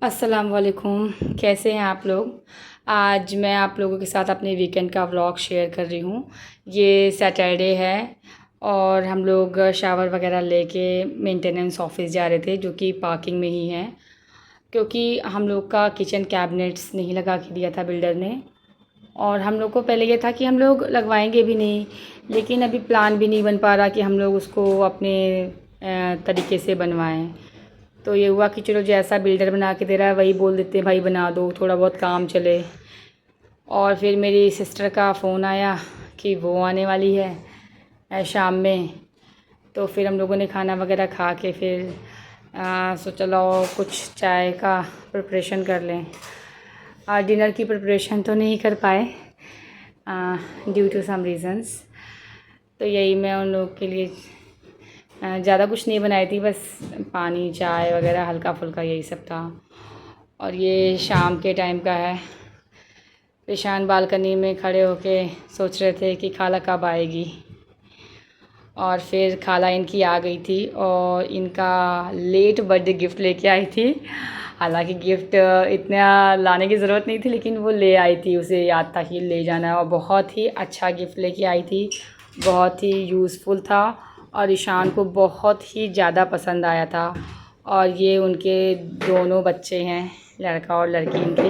अस्सलाम वालेकुम। कैसे हैं आप लोग। आज मैं आप लोगों के साथ अपने वीकेंड का व्लॉग शेयर कर रही हूँ। ये सैटरडे है और हम लोग शावर वगैरह लेके मेंटेनेंस ऑफिस जा रहे थे, जो कि पार्किंग में ही है, क्योंकि हम लोग का किचन कैबिनेट्स नहीं लगा के दिया था बिल्डर ने। और हम लोग को पहले ये था कि हम लोग लगवाएंगे भी नहीं, लेकिन अभी प्लान भी नहीं बन पा रहा कि हम लोग उसको अपने तरीके से बनवाएं। तो ये हुआ कि चलो जैसा बिल्डर बना के दे रहा है वही बोल देते हैं भाई बना दो, थोड़ा बहुत काम चले। और फिर मेरी सिस्टर का फ़ोन आया कि वो आने वाली है शाम में। तो फिर हम लोगों ने खाना वगैरह खा के फिर सोचा लो कुछ चाय का प्रिपरेशन कर लें। डिनर की प्रिपरेशन तो नहीं कर पाए ड्यू टू सम रीज़न्स। तो यही मैं उन लोगों के लिए ज़्यादा कुछ नहीं बनाई थी, बस पानी चाय वगैरह हल्का फुल्का यही सब था। और ये शाम के टाइम का है। ईशान बालकनी में खड़े होके सोच रहे थे कि खाला कब आएगी। और फिर खाला इनकी आ गई थी और इनका लेट बर्थडे गिफ्ट लेके आई थी। हालांकि गिफ्ट इतना लाने की ज़रूरत नहीं थी, लेकिन वो ले आई थी, उसे याद था कि ले जाना है। और बहुत ही अच्छा गिफ्ट लेके आई थी, बहुत ही यूज़फुल था और ईशान को बहुत ही ज़्यादा पसंद आया था। और ये उनके दोनों बच्चे हैं, लड़का और लड़की इनके।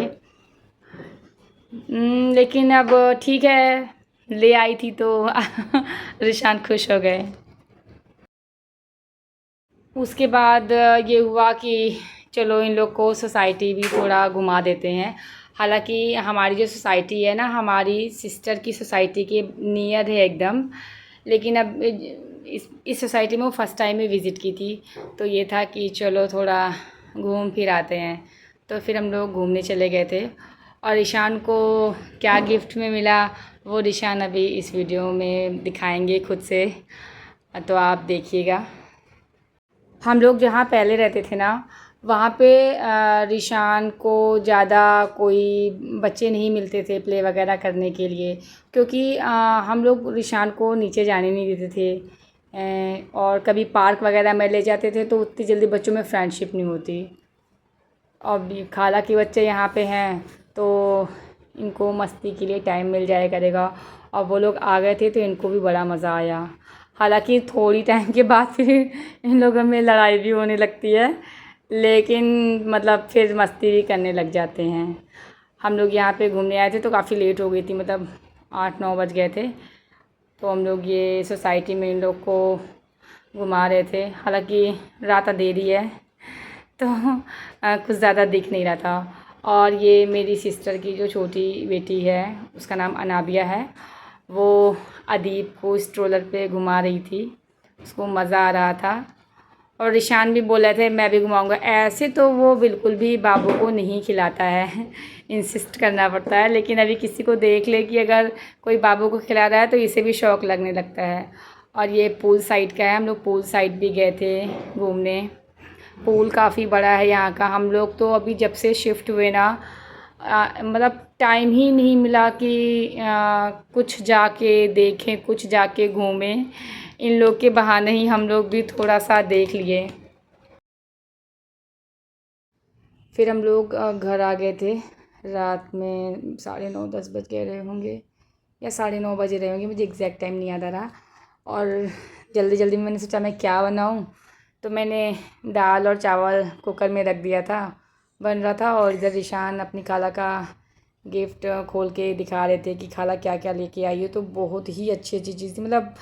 लेकिन अब ठीक है, ले आई थी तो ईशान खुश हो गए। उसके बाद ये हुआ कि चलो इन लोग को सोसाइटी भी थोड़ा घुमा देते हैं। हालांकि हमारी जो सोसाइटी है ना, हमारी सिस्टर की सोसाइटी के नियर है एकदम। लेकिन अब इस सोसाइटी में वो फ़र्स्ट टाइम ही विज़िट की थी, तो ये था कि चलो थोड़ा घूम फिर आते हैं। तो फिर हम लोग घूमने चले गए थे। और ईशान को क्या गिफ्ट में मिला वो ईशान अभी इस वीडियो में दिखाएंगे खुद से, तो आप देखिएगा। हम लोग जहाँ पहले रहते थे ना, वहाँ पे रिशान को ज़्यादा कोई बच्चे नहीं मिलते थे प्ले वगैरह करने के लिए, क्योंकि हम लोग रिशान को नीचे जाने नहीं देते थे। और कभी पार्क वगैरह में ले जाते थे तो उतनी जल्दी बच्चों में फ्रेंडशिप नहीं होती। अब खाला के बच्चे यहाँ पे हैं तो इनको मस्ती के लिए टाइम मिल जाया करेगा। और वो लोग आ गए थे तो इनको भी बड़ा मज़ा आया। हालांकि थोड़ी टाइम के बाद फिर इन लोगों में लड़ाई भी होने लगती है, लेकिन मतलब फिर मस्ती भी करने लग जाते हैं। हम लोग यहाँ पे घूमने आए थे तो काफ़ी लेट हो गई थी, मतलब 8-9 बज गए थे। तो हम लोग ये सोसाइटी में इन लोग को घुमा रहे थे। हालांकि रात अंधेरी है तो कुछ ज़्यादा दिख नहीं रहा था। और ये मेरी सिस्टर की जो छोटी बेटी है, उसका नाम अनाबिया है, वो अदीब को स्ट्रोलर पे घुमा रही थी, उसको मज़ा आ रहा था। और ईशान भी बोल रहे थे मैं भी घुमाऊंगा। ऐसे तो वो बिल्कुल भी बाबू को नहीं खिलाता है इंसिस्ट करना पड़ता है, लेकिन अभी किसी को देख ले कि अगर कोई बाबू को खिला रहा है तो इसे भी शौक़ लगने लगता है। और ये पूल साइड का है, हम लोग पूल साइड भी गए थे घूमने। पूल काफ़ी बड़ा है यहाँ का। हम लोग तो अभी जब से शिफ्ट हुए ना, मतलब टाइम ही नहीं मिला कि कुछ जाके देखें, कुछ जाके घूमें। इन लोग के बहाने ही हम लोग भी थोड़ा सा देख लिए। फिर हम लोग घर आ गए थे रात में 9:30-10 बज गए रहे होंगे या 9:30 बजे रहे होंगे, मुझे एग्जैक्ट टाइम नहीं याद आ रहा। और जल्दी जल्दी में मैंने सोचा मैं क्या बनाऊं, तो मैंने दाल और चावल कुकर में रख दिया था, बन रहा था। और इधर ईशान अपनी खाला का गिफ्ट खोल के दिखा रहे थे कि खाला क्या क्या लेके आई है। तो बहुत ही अच्छी अच्छी चीज़ थी, मतलब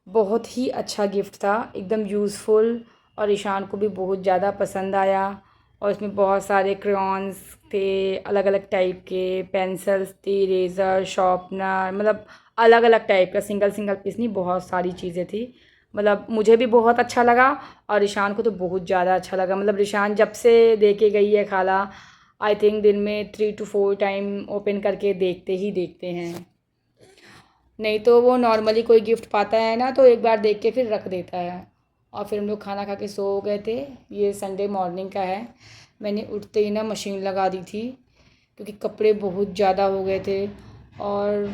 बहुत ही अच्छा गिफ्ट था, एकदम यूज़फुल। और ईशान को भी बहुत ज़्यादा पसंद आया। और इसमें बहुत सारे क्रेयॉन्स थे, अलग अलग टाइप के पेंसिल्स थी, इरेज़र, शार्पनर, मतलब अलग अलग टाइप का, सिंगल सिंगल पीस नहीं, बहुत सारी चीज़ें थी। मतलब मुझे भी बहुत अच्छा लगा और ईशान को तो बहुत ज़्यादा अच्छा लगा। मतलब ईशान जब से दे के गई है खाला, आई थिंक दिन में 3 to 4 टाइम ओपन करके देखते ही देखते हैं। नहीं तो वो नॉर्मली कोई गिफ्ट पाता है ना तो एक बार देख के फिर रख देता है। और फिर हम लोग खाना खा के सो गए थे। ये संडे मॉर्निंग का है। मैंने उठते ही ना मशीन लगा दी थी, क्योंकि कपड़े बहुत ज़्यादा हो गए थे। और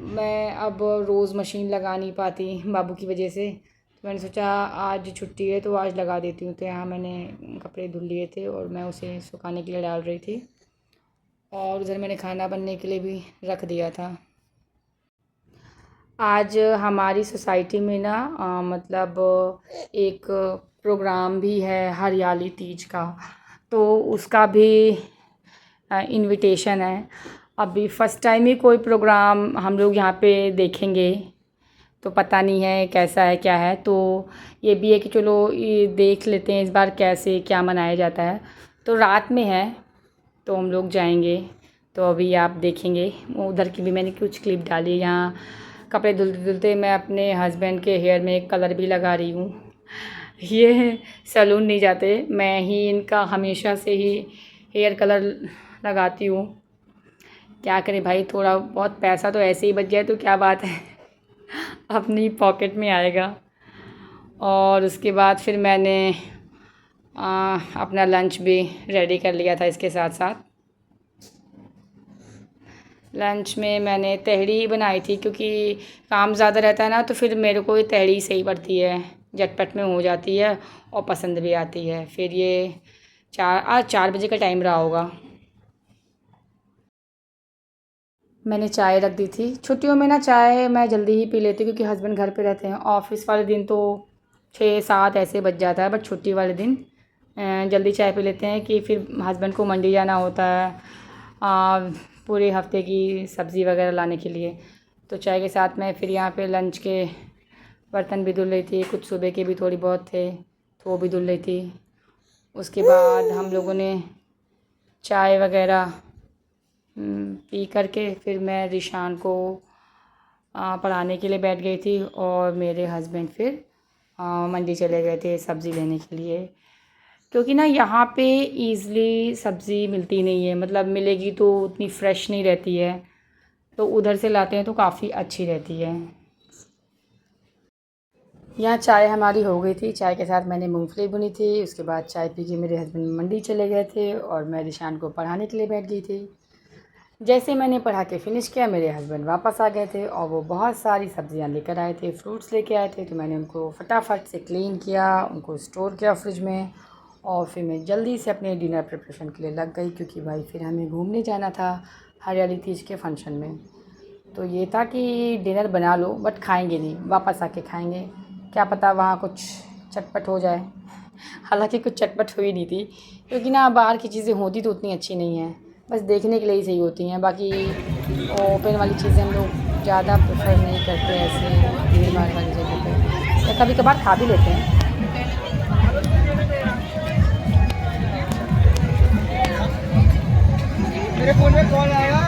मैं अब रोज़ मशीन लगा नहीं पाती बाबू की वजह से, मैंने सोचा आज छुट्टी है तो आज लगा देती हूँ। तो यहाँ मैंने कपड़े धुल लिए थे और मैं उसे सुखाने के लिए डाल रही थी, और उधर मैंने खाना बनने के लिए भी रख दिया था। आज हमारी सोसाइटी में ना मतलब एक प्रोग्राम भी है हरियाली तीज का, तो उसका भी इनविटेशन है। अभी फ़र्स्ट टाइम ही कोई प्रोग्राम हम लोग यहाँ पे देखेंगे, तो पता नहीं है कैसा है क्या है। तो ये भी है कि चलो ये देख लेते हैं इस बार कैसे क्या मनाया जाता है। तो रात में है तो हम लोग जाएंगे, तो अभी आप देखेंगे। उधर की भी मैंने कुछ क्लिप डाली है। यहाँ कपड़े धुलते धुलते मैं अपने हस्बैंड के हेयर में एक कलर भी लगा रही हूँ। ये सैलून नहीं जाते, मैं ही इनका हमेशा से ही हेयर कलर लगाती हूँ। क्या करें भाई, थोड़ा बहुत पैसा तो ऐसे ही बच जाए तो क्या बात है, अपनी पॉकेट में आएगा। और उसके बाद फिर मैंने अपना लंच भी रेडी कर लिया था। इसके साथ साथ लंच में मैंने तहरी ही बनाई थी, क्योंकि काम ज़्यादा रहता है ना, तो फिर मेरे को ये तहरी सही पड़ती है, झटपट में हो जाती है और पसंद भी आती है। फिर ये आज 4 बजे का टाइम रहा होगा। मैंने चाय रख दी थी। छुट्टियों में ना चाय मैं जल्दी ही पी लेती हूँ, क्योंकि हस्बैंड घर पे रहते हैं। ऑफिस वाले दिन तो 6-7 ऐसे बज जाता है, बट छुट्टी वाले दिन जल्दी चाय पी लेते हैं कि फिर हस्बैंड को मंडी जाना होता है पूरे हफ्ते की सब्ज़ी वगैरह लाने के लिए। तो चाय के साथ में फिर यहाँ पे लंच के बर्तन भी धुल रही थी, कुछ सुबह के भी थोड़ी बहुत थे तो वो भी धुल रही थी। उसके बाद हम लोगों ने चाय वगैरह पी करके फिर मैं रिशान को पढ़ाने के लिए बैठ गई थी, और मेरे हस्बैंड फिर मंडी चले गए थे सब्ज़ी लेने के लिए। क्योंकि ना यहाँ पे ईज़िली सब्ज़ी मिलती नहीं है, मतलब मिलेगी तो उतनी फ़्रेश नहीं रहती है, तो उधर से लाते हैं तो काफ़ी अच्छी रहती है। यहाँ चाय हमारी हो गई थी। चाय के साथ मैंने मूंगफली भुनी थी। उसके बाद चाय पी के मेरे हस्बैंड मंडी चले गए थे और मैं रिशान को पढ़ाने के लिए बैठ गई थी। जैसे मैंने पढ़ा के फ़िनिश किया, मेरे हस्बैंड वापस आ गए थे और वो बहुत सारी सब्ज़ियाँ लेकर आए थे, फ्रूट्स लेके आए थे। तो मैंने उनको फटाफट से क्लीन किया, उनको स्टोर किया फ्रिज में, और फिर मैं जल्दी से अपने डिनर प्रिपरेशन के लिए लग गई, क्योंकि भाई फिर हमें घूमने जाना था हरियाली तीज के फंक्शन में। तो ये था कि डिनर बना लो बट खाएंगे नहीं, वापस आके खाएंगे, क्या पता वहाँ कुछ चटपट हो जाए। हालांकि कुछ चटपट हुई नहीं थी, क्योंकि ना बाहर की चीज़ें होती तो उतनी अच्छी नहीं हैं, बस देखने के लिए ही सही होती हैं। बाकी ओपन वाली चीज़ें हम लोग ज़्यादा प्रेफर नहीं करते ऐसे भीड़ भाड़ वाली जगह पे, या कभी कभार खा भी लेते हैं। मेरे फोन में कॉल आया।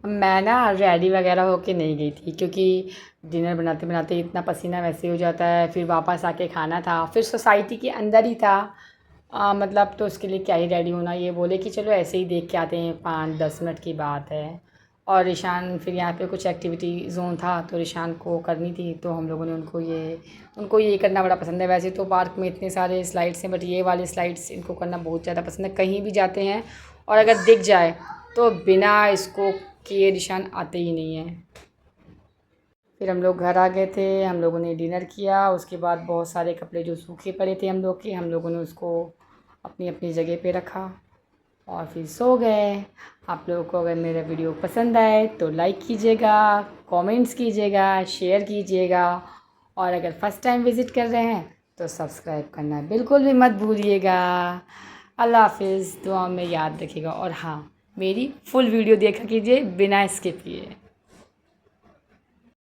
मैं ना रेडी वगैरह होके नहीं गई थी, क्योंकि डिनर बनाते बनाते इतना पसीना वैसे हो जाता है, फिर वापस आके खाना था, फिर सोसाइटी के अंदर ही था मतलब, तो उसके लिए क्या ही रेडी होना। ये बोले कि चलो ऐसे ही देख के आते हैं, 5-10 मिनट की बात है। और रिशान फिर यहाँ पे कुछ एक्टिविटी जोन था तो रिशान को करनी थी, तो हम लोगों ने उनको ये करना बड़ा पसंद है। वैसे तो पार्क में इतने सारे स्लाइड्स हैं, बट ये वाले स्लाइड्स इनको करना बहुत ज़्यादा पसंद है। कहीं भी जाते हैं और अगर दिख जाए तो बिना इसको किए रिशान आते ही नहीं हैं। फिर हम लोग घर आ गए थे, हम लोगों ने डिनर किया। उसके बाद बहुत सारे कपड़े जो सूखे पड़े थे हम लोगों ने उसको अपनी अपनी जगह पे रखा और फिर सो गए। आप लोगों को अगर मेरा वीडियो पसंद आए तो लाइक कीजिएगा, कमेंट्स कीजिएगा, शेयर कीजिएगा और अगर फर्स्ट टाइम विज़िट कर रहे हैं तो सब्सक्राइब करना बिल्कुल भी मत भूलिएगा। अल्लाह हाफिज़, दुआ में याद रखिएगा और हाँ, मेरी फुल वीडियो देखा कीजिए बिना स्किप किए।